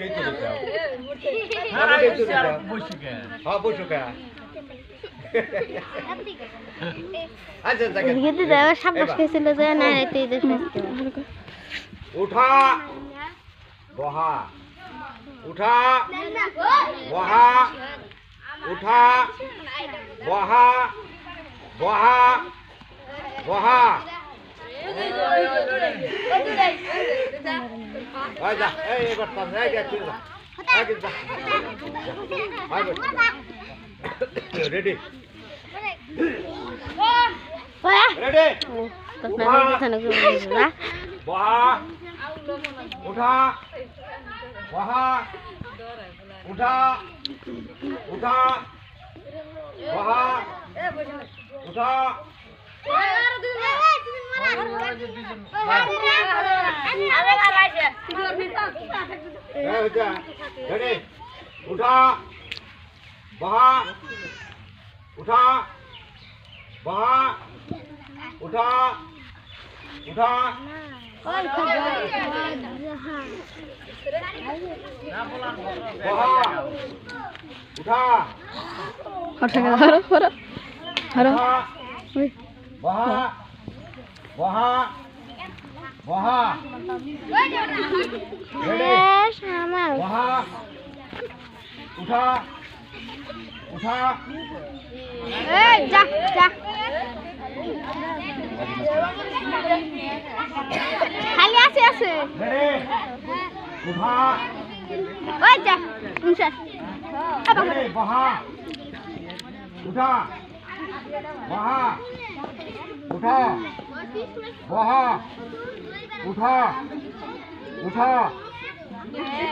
গেই চলে যাও বাবা গেই চলে যাও হ্যাঁ বসো কে আচ্ছা জায়গা এদিকে দাও সাবাস খেয়েছিল যে না রাইতে এই দেশ উঠা বহা উঠা বহা উঠা বহা বহা বহা আয় যা এই এবার তো এই গেছি যা আয় যা আয় রেডি রেডি তো না কথা না বললা বহা উঠা বহা উঠা উঠা বহা উঠা রেডি উঠা বহা উঠা বহা উঠা উঠা বহা উঠা হরো হরো হরো বহা বহা বহা বেশ আমার বহা উঠা উঠা এই যা যা খালি আছে রেডি উঠা ওই যা ইনশাল রেডি বহা উঠা বহা উঠা বহা উঠা উঠা